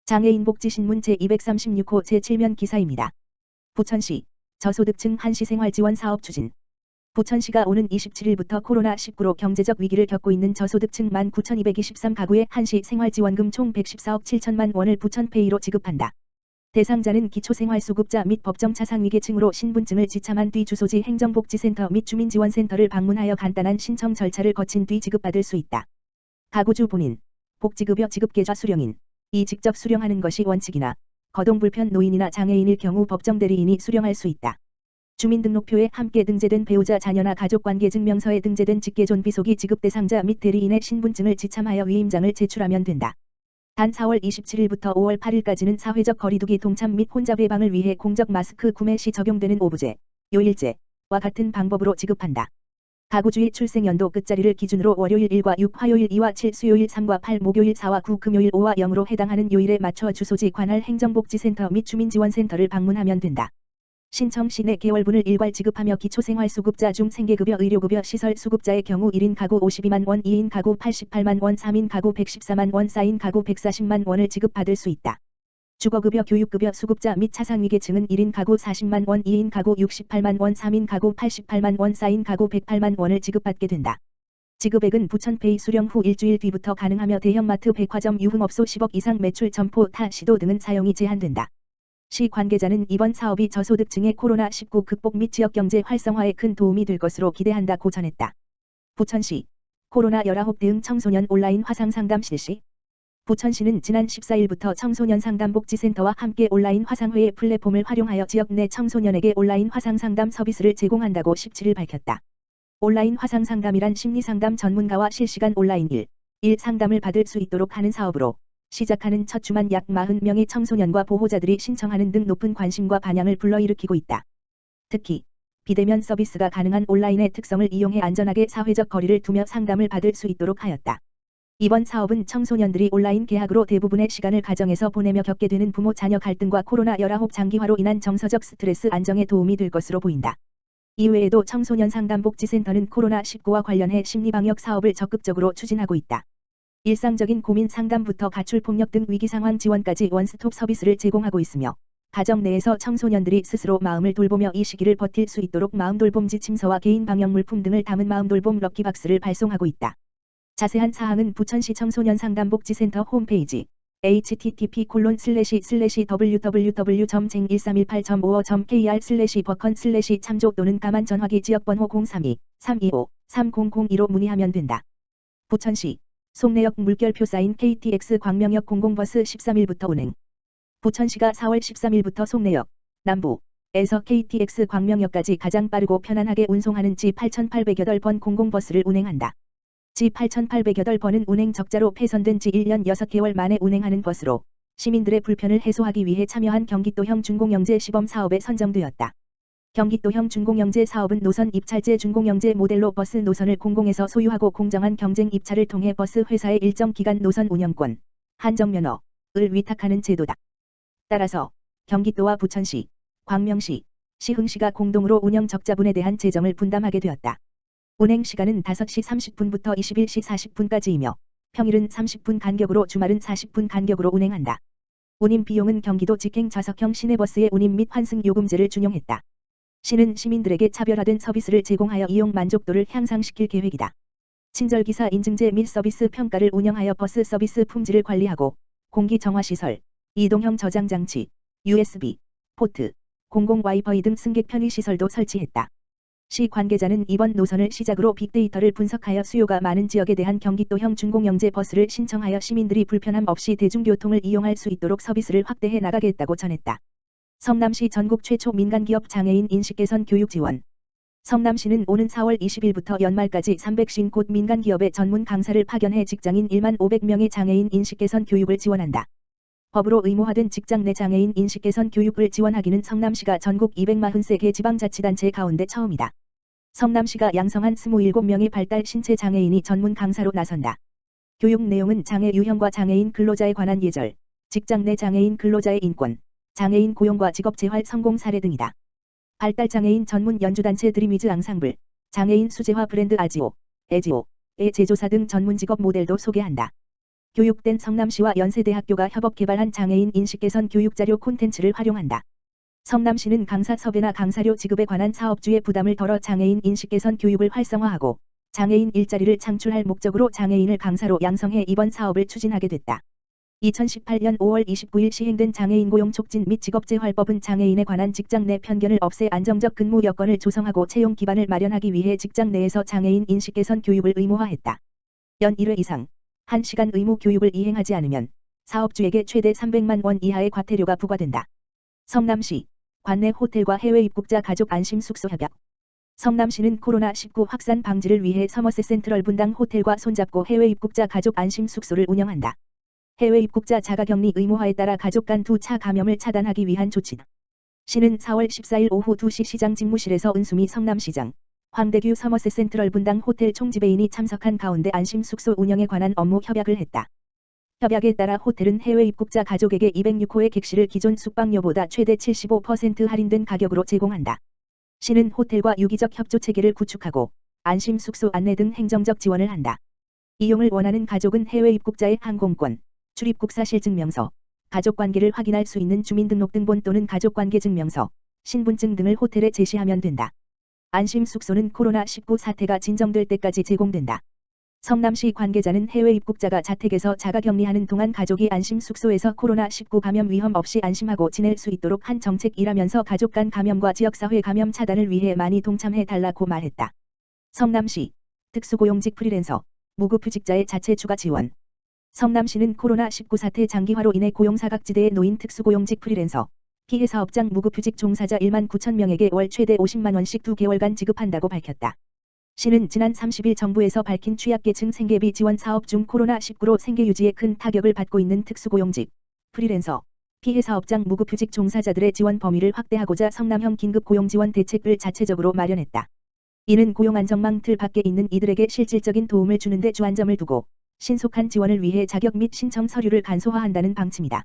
장애인복지신문 제236호 제7면 기사입니다. 부천시 저소득층 한시생활지원 사업 추진. 부천시가 오는 27일부터 코로나19로 경제적 위기를 겪고 있는 저소득층 19,223가구에 한시생활지원금 총 114억 7천만 원을 부천페이로 지급한다. 대상자는 기초생활수급자 및 법정차상위계층으로 신분증을 지참한 뒤 주소지 행정복지센터 및 주민지원센터를 방문하여 간단한 신청 절차를 거친 뒤 지급받을 수 있다. 가구주 본인, 복지급여 지급계좌 수령인, 이 직접 수령하는 것이 원칙이나 거동불편 노인이나 장애인일 경우 법정대리인이 수령할 수 있다. 주민등록표에 함께 등재된 배우자 자녀나 가족관계증명서에 등재된 직계존비속이 지급 대상자 및 대리인의 신분증을 지참하여 위임장을 제출하면 된다. 단 4월 27일부터 5월 8일까지는 사회적 거리두기 동참 및 혼잡 예방을 위해 공적 마스크 구매 시 적용되는 오부제, 요일제와 같은 방법으로 지급한다. 가구주의 출생연도 끝자리를 기준으로 월요일 1과 6, 화요일 2와 7, 수요일 3과 8, 목요일 4와 9, 금요일 5와 0으로 해당하는 요일에 맞춰 주소지 관할 행정복지센터 및 주민지원센터를 방문하면 된다. 신청 시 내 개월분을 일괄 지급하며 기초생활수급자 중 생계급여 의료급여 시설수급자의 경우 1인 가구 52만 원, 2인 가구 88만 원, 3인 가구 114만 원, 4인 가구 140만 원을 지급받을 수 있다. 주거급여 교육급여 수급자 및 차상위계층은 1인 가구 40만 원, 2인 가구 68만 원, 3인 가구 88만 원, 4인 가구 108만 원을 지급받게 된다. 지급액은 부천페이 수령 후 일주일 뒤부터 가능하며 대형마트 백화점 유흥업소 10억 이상 매출 점포 타 시도 등은 사용이 제한된다. 시 관계자는 이번 사업이 저소득층의 코로나19 극복 및 지역경제 활성화에 큰 도움이 될 것으로 기대한다고 전했다. 부천시 코로나19 대응 청소년 온라인 화상상담 실시. 부천시는 지난 14일부터 청소년 상담복지센터와 함께 온라인 화상회의 플랫폼을 활용하여 지역 내 청소년에게 온라인 화상상담 서비스를 제공한다고 17일 밝혔다. 온라인 화상상담이란 심리상담 전문가와 실시간 온라인 1일 상담을 받을 수 있도록 하는 사업으로 시작하는 첫 주만 약 40명의 청소년과 보호자들이 신청하는 등 높은 관심과 반향을 불러일으키고 있다. 특히 비대면 서비스가 가능한 온라인의 특성을 이용해 안전하게 사회적 거리를 두며 상담을 받을 수 있도록 하였다. 이번 사업은 청소년들이 온라인 계약으로 대부분의 시간을 가정에서 보내며 겪게 되는 부모 자녀 갈등과 코로나19 장기화로 인한 정서적 스트레스 안정에 도움이 될 것으로 보인다. 이외에도 청소년 상담복지센터는 코로나19와 관련해 심리방역 사업을 적극적으로 추진하고 있다. 일상적인 고민 상담부터 가출폭력 등 위기상황 지원까지 원스톱 서비스를 제공하고 있으며 가정 내에서 청소년들이 스스로 마음을 돌보며 이 시기를 버틸 수 있도록 마음돌봄 지침서와 개인 방역 물품 등을 담은 마음돌봄 럭키박스를 발송하고 있다. 자세한 사항은 부천시 청소년 상담복지센터 홈페이지 http://www.쟁1318.55.kr/버컨/참조 또는 가만 전화기 지역번호 032-325-3002로 문의하면 된다. 부천시 송내역 물결표 사인 KTX 광명역 공공버스 13일부터 운행. 부천시가 4월 13일부터 송내역 남부에서 KTX 광명역까지 가장 빠르고 편안하게 운송하는 G8808번 공공버스를 운행한다. G8808번은 운행 적자로 폐선된 지 1년 6개월 만에 운행하는 버스로 시민들의 불편을 해소하기 위해 참여한 경기도형 준공영재 시범 사업에 선정되었다. 경기도형 준공영재 사업은 노선 입찰제 준공영재 모델로 버스 노선을 공공에서 소유하고 공정한 경쟁 입찰을 통해 버스 회사의 일정 기간 노선 운영권, 한정면허를 위탁하는 제도다. 따라서 경기도와 부천시, 광명시, 시흥시가 공동으로 운영 적자분에 대한 재정을 분담하게 되었다. 운행 시간은 5시 30분부터 21시 40분까지이며 평일은 30분 간격으로 주말은 40분 간격으로 운행한다. 운임 비용은 경기도 직행 좌석형 시내버스의 운임 및 환승 요금제를 준용했다. 시는 시민들에게 차별화된 서비스를 제공하여 이용 만족도를 향상시킬 계획이다. 친절기사 인증제 및 서비스 평가를 운영하여 버스 서비스 품질을 관리하고 공기 정화시설, 이동형 저장장치, USB, 포트, 공공 와이파이 등 승객 편의시설도 설치했다. 시 관계자는 이번 노선을 시작으로 빅데이터를 분석하여 수요가 많은 지역에 대한 경기도형 준공영재 버스를 신청하여 시민들이 불편함 없이 대중교통을 이용할 수 있도록 서비스를 확대해 나가겠다고 전했다. 성남시 전국 최초 민간기업 장애인 인식 개선 교육 지원. 성남시는 오는 4월 20일부터 연말까지 350곳 민간기업의 전문 강사를 파견해 직장인 1만 500명의 장애인 인식 개선 교육을 지원한다. 법으로 의무화된 직장 내 장애인 인식 개선 교육을 지원하기는 성남시가 전국 243개 지방자치단체 가운데 처음이다. 성남시가 양성한 27명의 발달 신체 장애인이 전문 강사로 나선다. 교육 내용은 장애 유형과 장애인 근로자에 관한 예절, 직장 내 장애인 근로자의 인권, 장애인 고용과 직업 재활 성공 사례 등이다. 발달장애인 전문 연주단체 드림위즈 앙상블, 장애인 수제화 브랜드 아지오, 에지오의 제조사 등 전문 직업 모델도 소개한다. 교육된 성남시와 연세대학교가 협업 개발한 장애인 인식개선 교육자료 콘텐츠를 활용한다. 성남시는 강사 섭외나 강사료 지급에 관한 사업주의 부담을 덜어 장애인 인식개선 교육을 활성화하고 장애인 일자리를 창출할 목적으로 장애인을 강사로 양성해 이번 사업을 추진하게 됐다. 2018년 5월 29일 시행된 장애인 고용 촉진 및 직업재활법은 장애인에 관한 직장 내 편견을 없애 안정적 근무 여건을 조성하고 채용 기반을 마련하기 위해 직장 내에서 장애인 인식개선 교육을 의무화했다. 연 1회 이상 1시간 의무 교육을 이행하지 않으면 사업주에게 최대 300만 원 이하의 과태료가 부과된다. 성남시 관내 호텔과 해외 입국자 가족 안심 숙소 협약. 성남시는 코로나19 확산 방지를 위해 서머셋 센트럴 분당 호텔과 손잡고 해외 입국자 가족 안심 숙소를 운영한다. 해외 입국자 자가격리 의무화에 따라 가족 간 2차 감염을 차단하기 위한 조치다. 시는 4월 14일 오후 2시 시장 집무실에서 은수미 성남시장, 황대규 서머셋 센트럴 분당 호텔 총지배인이 참석한 가운데 안심 숙소 운영에 관한 업무 협약을 했다. 협약에 따라 호텔은 해외 입국자 가족에게 206호의 객실을 기존 숙박료보다 최대 75% 할인된 가격으로 제공한다. 시는 호텔과 유기적 협조 체계를 구축하고 안심 숙소 안내 등 행정적 지원을 한다. 이용을 원하는 가족은 해외 입국자의 항공권, 출입국사실증명서, 가족관계를 확인할 수 있는 주민등록등본 또는 가족관계증명서, 신분증 등을 호텔에 제시하면 된다. 안심 숙소는 코로나19 사태가 진정될 때까지 제공된다. 성남시 관계자는 해외 입국자가 자택에서 자가격리하는 동안 가족이 안심 숙소에서 코로나19 감염 위험 없이 안심하고 지낼 수 있도록 한 정책이라면서 가족 간 감염과 지역사회 감염 차단을 위해 많이 동참해 달라고 말했다. 성남시 특수고용직 프리랜서 무급휴직자의 자체 추가 지원. 성남시는 코로나19 사태 장기화로 인해 고용사각지대에 놓인 특수고용직 프리랜서, 피해사업장 무급휴직 종사자 1만 9천 명에게 월 최대 50만 원씩 2개월간 지급한다고 밝혔다. 시는 지난 30일 정부에서 밝힌 취약계층 생계비 지원 사업 중 코로나19로 생계 유지에 큰 타격을 받고 있는 특수고용직, 프리랜서, 피해사업장 무급휴직 종사자들의 지원 범위를 확대하고자 성남형 긴급고용지원 대책을 자체적으로 마련했다. 이는 고용안정망 틀 밖에 있는 이들에게 실질적인 도움을 주는 데 주안점을 두고 신속한 지원을 위해 자격 및 신청 서류를 간소화한다는 방침이다.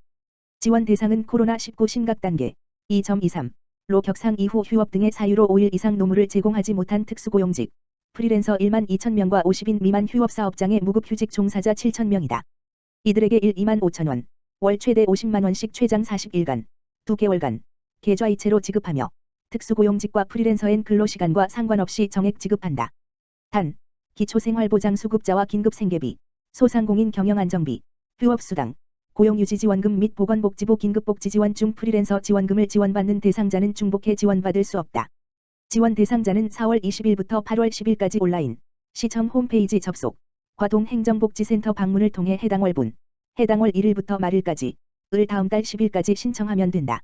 지원 대상은 코로나19 심각단계 2.23로 격상 이후 휴업 등의 사유로 5일 이상 노무를 제공하지 못한 특수고용직, 프리랜서 1만 2천 명과 50인 미만 휴업사업장의 무급휴직 종사자 7천 명이다. 이들에게 2만 5천 원, 월 최대 50만 원씩 최장 40일간, 2개월간, 계좌이체로 지급하며 특수고용직과 프리랜서엔 근로시간과 상관없이 정액 지급한다. 단, 기초생활보장수급자와 긴급생계비, 소상공인 경영안정비, 휴업수당, 고용유지지원금 및 보건복지부 긴급복지지원 중 프리랜서 지원금을 지원받는 대상자는 중복해 지원받을 수 없다. 지원 대상자는 4월 20일부터 8월 10일까지 온라인, 시청 홈페이지 접속, 과동행정복지센터 방문을 통해 해당 월분, 해당 월 1일부터 말일까지, 을 다음 달 10일까지 신청하면 된다.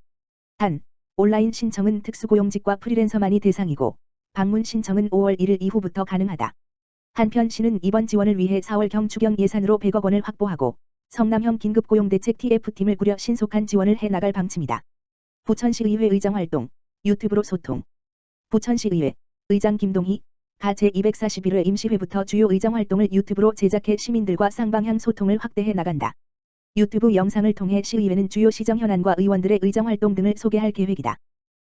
단, 온라인 신청은 특수고용직과 프리랜서만이 대상이고, 방문 신청은 5월 1일 이후부터 가능하다. 한편 시는 이번 지원을 위해 4월경 추경 예산으로 100억 원을 확보하고, 성남형 긴급고용대책 TF팀을 꾸려 신속한 지원을 해나갈 방침이다. 부천시의회 의정활동, 유튜브로 소통. 부천시의회, 의장 김동희, 가 제241회 임시회부터 주요 의정활동을 유튜브로 제작해 시민들과 쌍방향 소통을 확대해 나간다. 유튜브 영상을 통해 시의회는 주요 시정 현안과 의원들의 의정활동 등을 소개할 계획이다.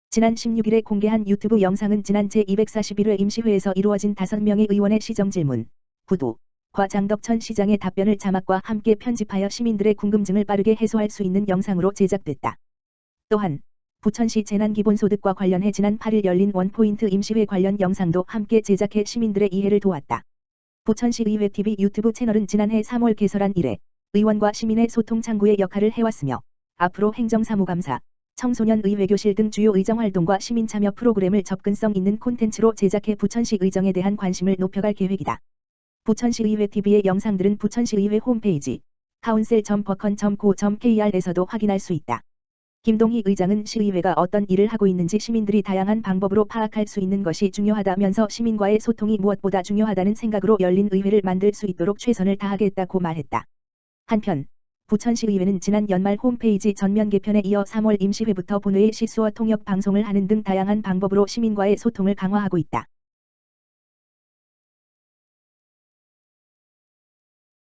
지난 16일에 공개한 유튜브 영상은 지난 제241회 임시회에서 이루어진 5명의 의원의 시정질문, 구두,과 장덕천 시장의 답변을 자막과 함께 편집하여 시민들의 궁금증을 빠르게 해소할 수 있는 영상으로 제작됐다. 또한 부천시 재난기본소득과 관련해 지난 8일 열린 원포인트 임시회 관련 영상도 함께 제작해 시민들의 이해를 도왔다. 부천시의회TV 유튜브 채널은 지난해 3월 개설한 이래 의원과 시민의 소통 창구의 역할을 해왔으며 앞으로 행정사무감사, 청소년의회교실 등 주요 의정활동과 시민참여 프로그램을 접근성 있는 콘텐츠로 제작해 부천시 의정에 대한 관심을 높여갈 계획이다. 부천시의회TV의 영상들은 부천시의회 홈페이지 council.bukon.go.kr에서도 확인할 수 있다. 김동희 의장은 시의회가 어떤 일을 하고 있는지 시민들이 다양한 방법으로 파악할 수 있는 것이 중요하다면서 시민과의 소통이 무엇보다 중요하다는 생각으로 열린 의회를 만들 수 있도록 최선을 다하겠다고 말했다. 한편 부천시의회는 지난 연말 홈페이지 전면 개편에 이어 3월 임시회부터 본회의 시수어 통역 방송을 하는 등 다양한 방법으로 시민과의 소통을 강화하고 있다.